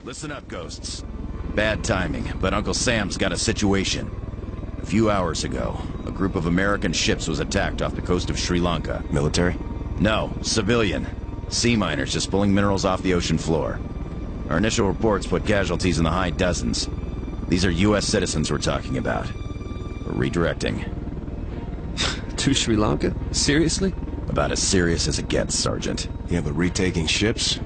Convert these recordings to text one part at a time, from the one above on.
Listen up, ghosts. Bad timing, but Uncle Sam's got a situation. A few hours ago, a group of American ships was attacked off the coast of Sri Lanka. Military? No, civilian. Sea miners just pulling minerals off the ocean floor. Our initial reports put casualties in the high dozens. These are U.S. citizens we're talking about. We're redirecting. To Sri Lanka? Seriously? About as serious as it gets, Sergeant. Yeah, but retaking ships?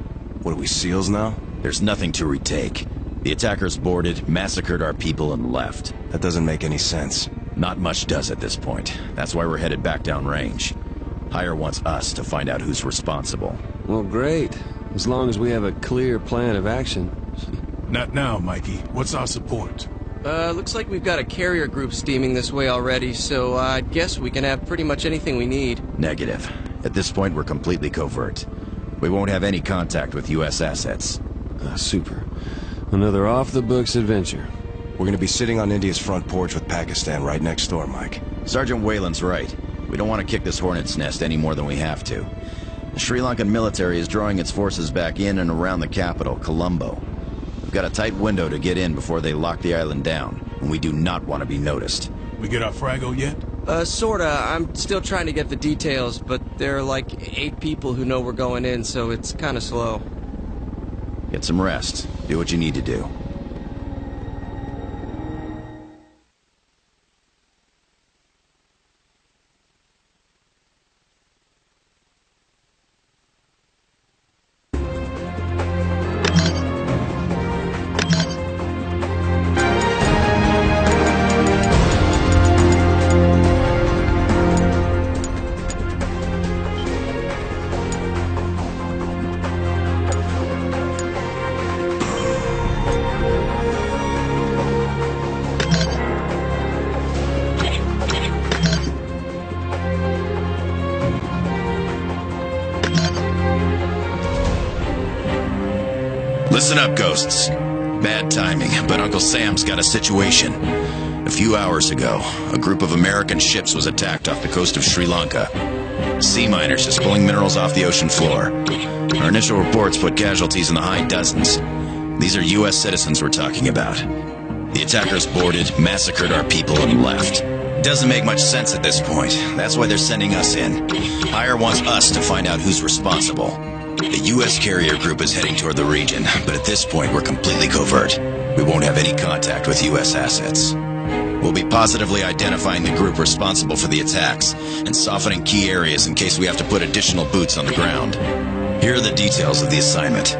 What are we, SEALs now? There's nothing to retake. The attackers boarded, massacred our people, and left. That doesn't make any sense. Not much does at this point. That's why we're headed back downrange. Hire wants us to find out who's responsible. Well, great. As long as we have a clear plan of action. Not now, Mikey. What's our support? Looks like we've got a carrier group steaming this way already, so I guess we can have pretty much anything we need. Negative. At this point, we're completely covert. We won't have any contact with U.S. assets. Super. Another off-the-books adventure. We're gonna be sitting on India's front porch with Pakistan right next door, Mike. Sergeant Whalen's right. We don't want to kick this hornet's nest any more than we have to. The Sri Lankan military is drawing its forces back in and around the capital, Colombo. We've got a tight window to get in before they lock the island down, and we do not want to be noticed. We get our Frago yet? Sorta. I'm still trying to get the details, but there are like 8 people who know we're going in, so it's kinda slow. Get some rest. Do what you need to do. Listen up, ghosts. Bad timing, but Uncle Sam's got a situation. A few hours ago, a group of American ships was attacked off the coast of Sri Lanka. Sea miners just pulling minerals off the ocean floor. Our initial reports put casualties in the high dozens. These are U.S. citizens we're talking about. The attackers boarded, massacred our people, and left. Doesn't make much sense at this point. That's why they're sending us in. Hire wants us to find out who's responsible. The U.S. carrier group is heading toward the region, but at this point we're completely covert. We won't have any contact with U.S. assets. We'll be positively identifying the group responsible for the attacks, and softening key areas in case we have to put additional boots on the ground. Here are the details of the assignment.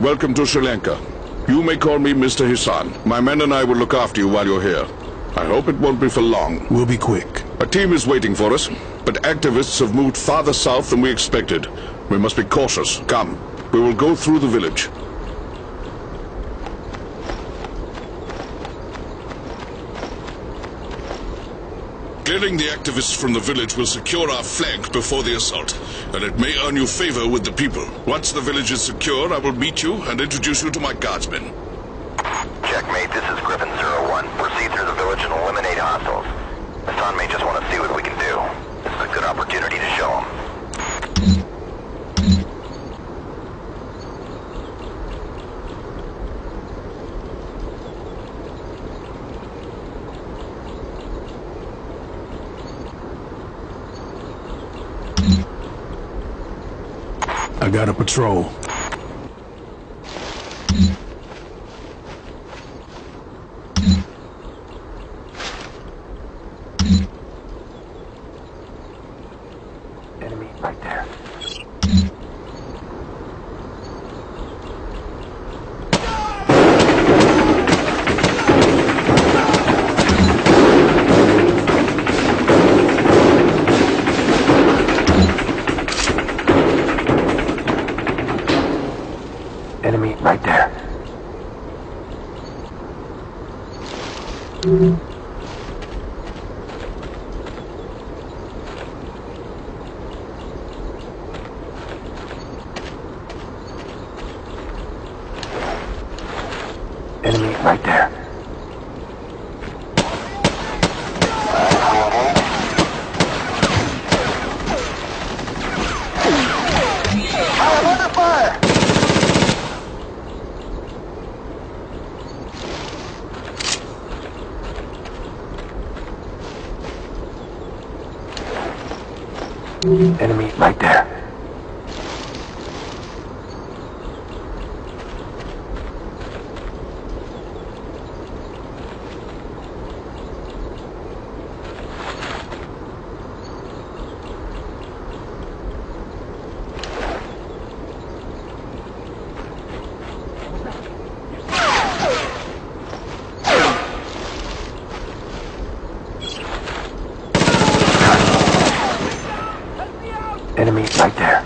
Welcome to Sri Lanka. You may call me Mr. Hassan. My men and I will look after you while you're here. I hope it won't be for long. We'll be quick. A team is waiting for us, but activists have moved farther south than we expected. We must be cautious. Come, we will go through the village. Clearing the activists from the village will secure our flank before the assault, and it may earn you favor with the people. Once the village is secure, I will meet you and introduce you to my guardsmen. Checkmate, this is Griffin 01. Proceed through the village and eliminate hostiles. Hassan may just want to see what we can do. This is a good opportunity to show him. I got a patrol. Enemy right there. Enemy right there. Enemy right there. I'm under fire! Enemy right there. Enemy right there.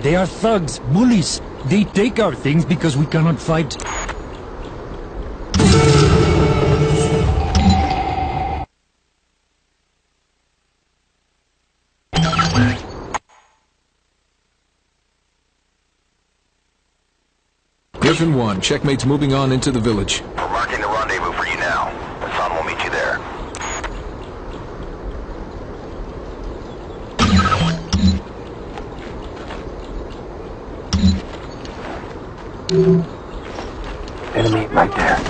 They are thugs, bullies. They take our things because we cannot fight. Griffin 1, checkmate's moving on into the village. We're marking the rendezvous for you now. Hassan will meet you there. Enemy right there.